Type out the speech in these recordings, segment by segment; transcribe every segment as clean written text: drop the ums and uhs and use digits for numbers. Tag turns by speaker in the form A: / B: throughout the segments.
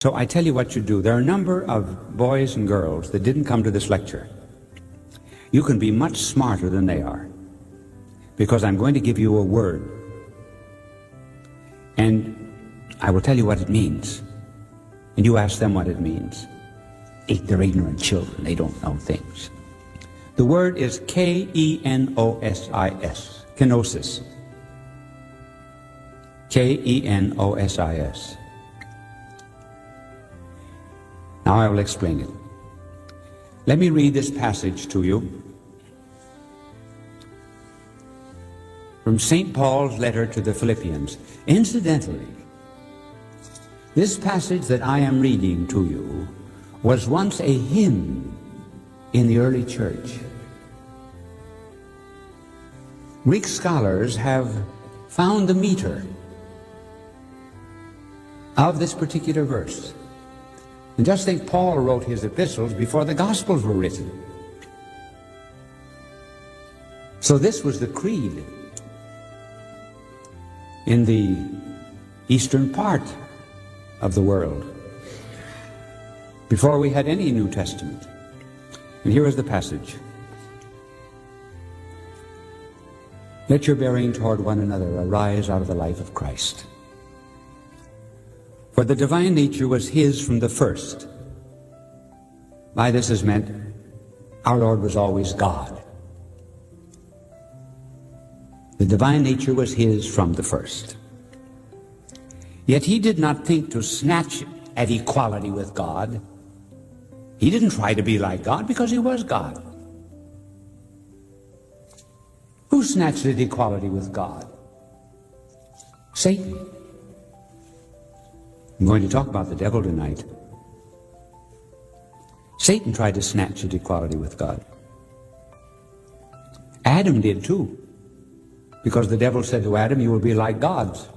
A: So I tell you what you do. There are a number of boys and girls that didn't come to this lecture. You can be much smarter than they are, because I'm going to give you a word. And I will tell you what it means. And you ask them what it means. They're ignorant children. They don't know things. The word is K-E-N-O-S-I-S. Kenosis. K-E-N-O-S-I-S. Now I will explain it. Let me read this passage to you from St. Paul's letter to the Philippians. Incidentally, this passage that I am reading to you was once a hymn in the early church. Greek scholars have found the meter of this particular verse. And just think, Paul wrote his epistles before the Gospels were written. So this was the creed in the eastern part of the world before we had any New Testament. And here is the passage. Let your bearing toward one another arise out of the life of Christ. For the divine nature was his from the first. By this is meant our Lord was always God. The divine nature was his from the first. Yet he did not think to snatch at equality with God. He didn't try to be like God because he was God. Who snatched at equality with God? Satan. I'm going to talk about the devil tonight. Satan tried to snatch at equality with God. Adam did too, because the devil said to Adam, you will be like gods.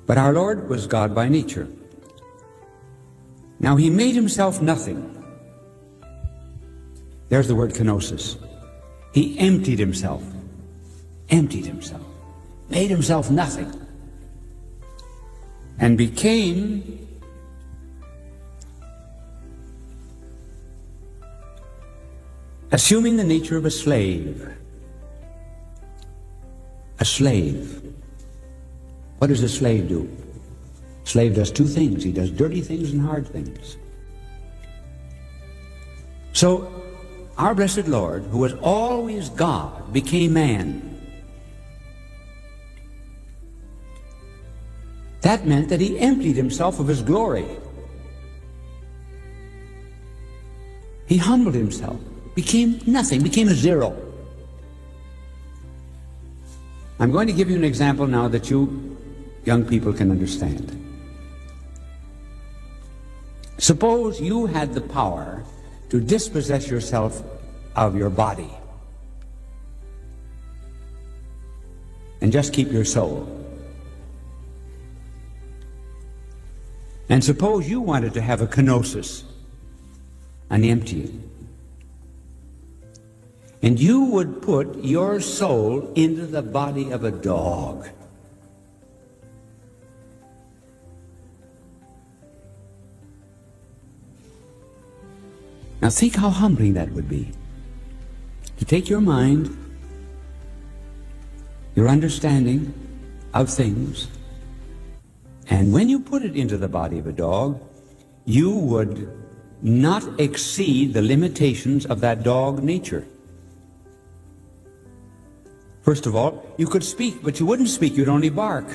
A: But our Lord was God by nature. Now he made himself nothing. There's the word kenosis. He emptied himself, made himself nothing, and became assuming the nature of a slave. A slave. What does a slave do? A slave does two things. He does dirty things and hard things. So our blessed Lord, who was always God, became man. That meant that he emptied himself of his glory. He humbled himself, became nothing, became a zero. I'm going to give you an example now that you young people can understand. Suppose you had the power to dispossess yourself of your body and just keep your soul. And suppose you wanted to have a kenosis, an emptying, and you would put your soul into the body of a dog. Now think how humbling that would be. To take your mind, your understanding of things, and when you put it into the body of a dog, you would not exceed the limitations of that dog nature. First of all, you could speak, but you wouldn't speak, you'd only bark.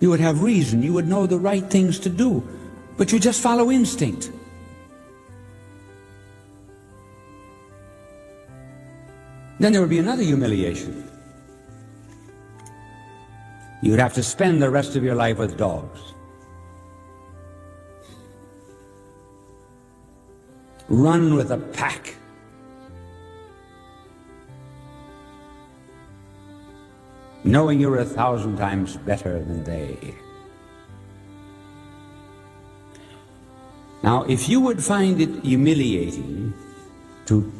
A: You would have reason, you would know the right things to do, but you just follow instinct. Then there would be another humiliation. You'd have to spend the rest of your life with dogs. Run with a pack. Knowing you're 1,000 times better than they. Now, if you would find it humiliating to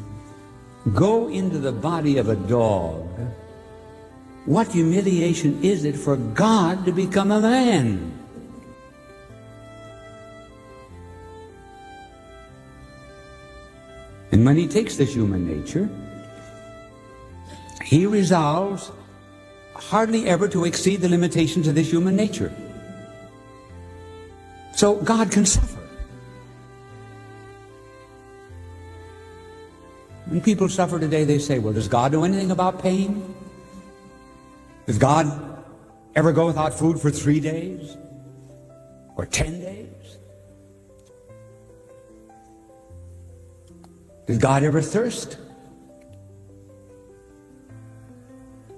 A: go into the body of a dog What humiliation is it for God to become a man? And when he takes this human nature, he resolves hardly ever to exceed the limitations of this human nature. So God can suffer. When people suffer today, they say, well, does God know anything about pain? Does God ever go without food for 3 days? Or 10 days? Does God ever thirst?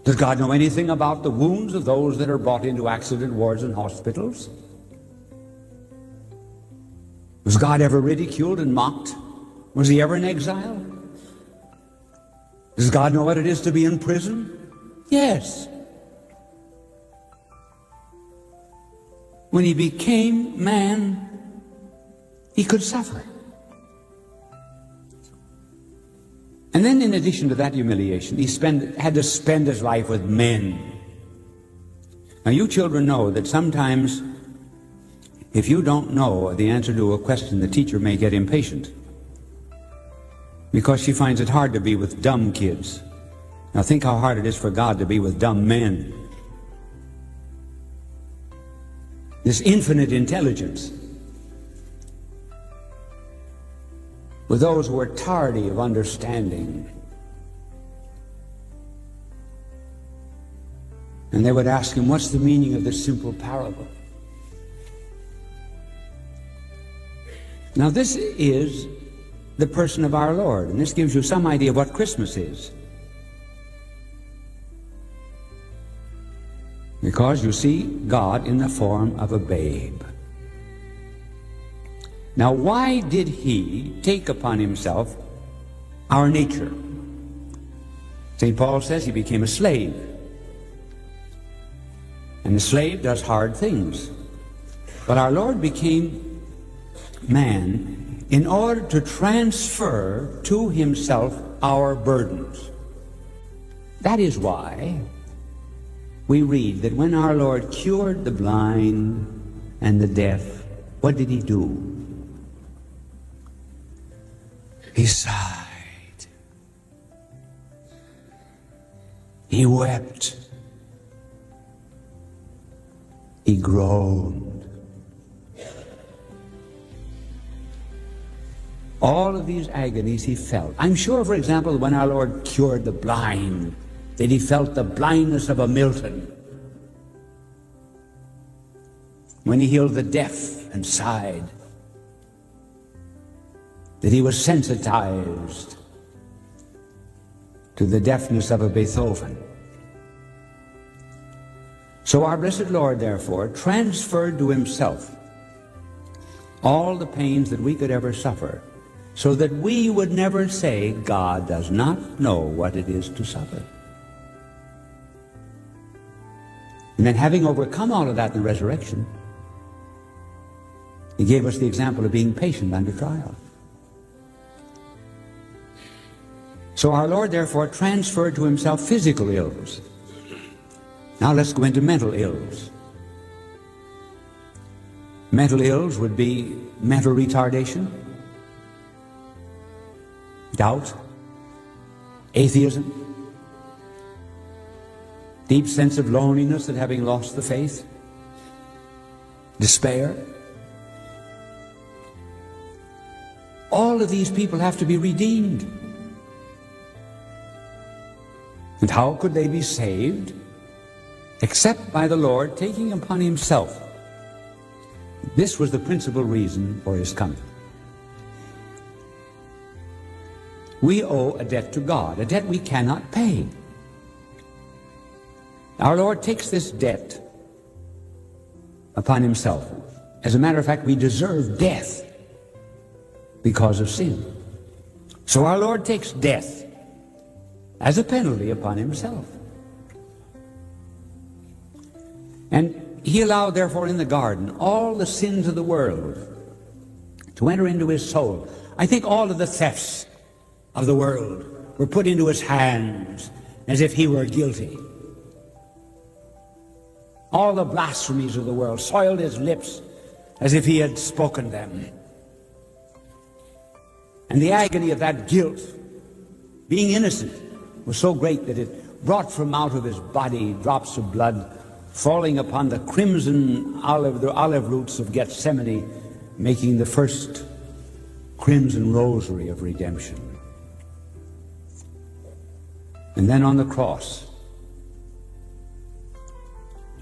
A: Does God know anything about the wounds of those that are brought into accident wards and hospitals? Was God ever ridiculed and mocked? Was he ever in exile? Does God know what it is to be in prison? Yes. When he became man, he could suffer. And then in addition to that humiliation, he had to spend his life with men. Now you children know that sometimes if you don't know the answer to a question, the teacher may get impatient because she finds it hard to be with dumb kids. Now think how hard it is for God to be with dumb men. This infinite intelligence with those who are tardy of understanding. And they would ask him, what's the meaning of this simple parable? Now this is the person of our Lord, and this gives you some idea of what Christmas is. Because you see God in the form of a babe. Now, why did he take upon himself our nature? St. Paul says he became a slave. And the slave does hard things. But our Lord became man in order to transfer to himself our burdens. That is why we read that when our Lord cured the blind and the deaf, what did he do? He sighed. He wept. He groaned. All of these agonies he felt. I'm sure, for example, when our Lord cured the blind, that he felt the blindness of a Milton. When he healed the deaf and sighed, that he was sensitized to the deafness of a Beethoven. So our blessed Lord, therefore, transferred to himself all the pains that we could ever suffer, so that we would never say, God does not know what it is to suffer. And then having overcome all of that in the resurrection, he gave us the example of being patient under trial. So our Lord, therefore, transferred to himself physical ills. Now let's go into mental ills. Mental ills would be mental retardation, doubt, atheism, deep sense of loneliness at having lost the faith, despair. All of these people have to be redeemed. And how could they be saved? Except by the Lord taking upon himself. This was the principal reason for his coming. We owe a debt to God, a debt we cannot pay. Our Lord takes this debt upon himself. As a matter of fact, we deserve death because of sin. So our Lord takes death as a penalty upon himself. And he allowed, therefore, in the garden all the sins of the world to enter into his soul. I think all of the thefts of the world were put into his hands as if he were guilty. all the blasphemies of the world, soiled his lips as if he had spoken them. And the agony of that guilt, being innocent, was so great that it brought from out of his body drops of blood falling upon the crimson olive roots of Gethsemane, making the first crimson rosary of redemption. And then on the cross,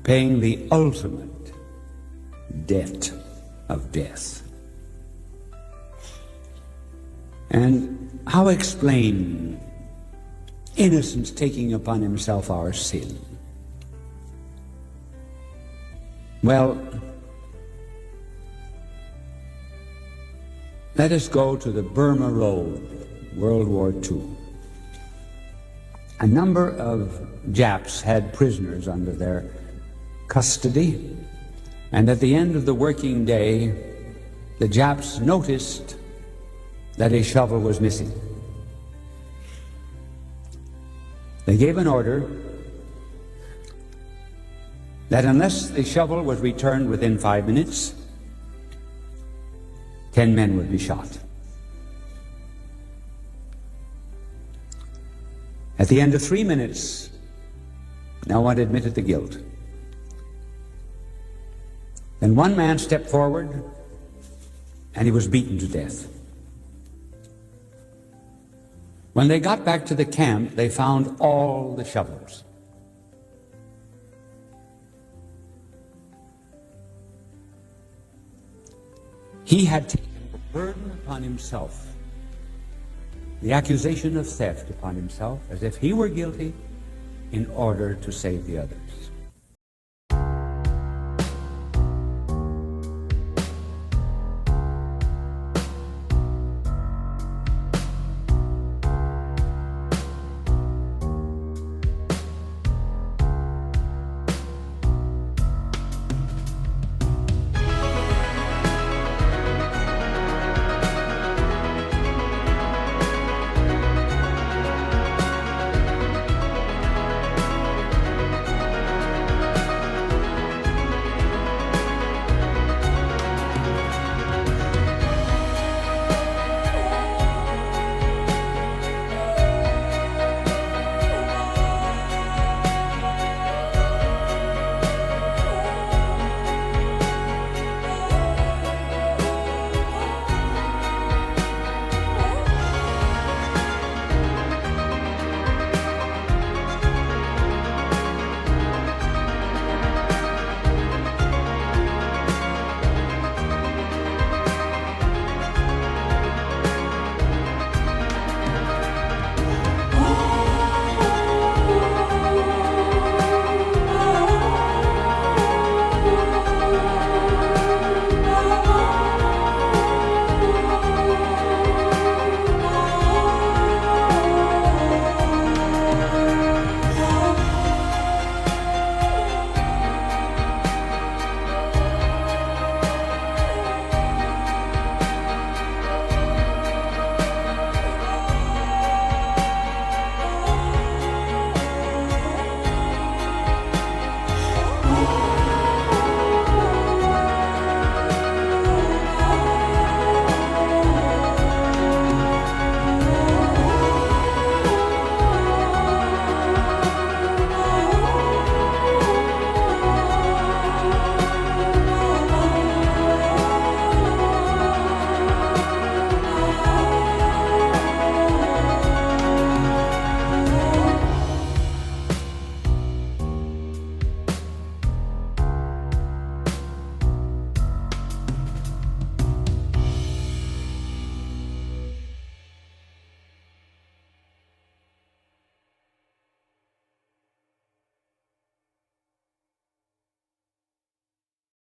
A: paying the ultimate debt of death. And how explain innocence taking upon himself our sin? Well, let us go to the Burma Road, World War II. A number of Japs had prisoners under their custody, and at the end of the working day, the Japs noticed that a shovel was missing. They gave an order that unless the shovel was returned within 5 minutes, 10 men would be shot. At the end of 3 minutes, no one admitted the guilt. Then one man stepped forward, and he was beaten to death. When they got back to the camp, they found all the shovels. He had taken the burden upon himself, the accusation of theft upon himself, as if he were guilty, in order to save the others.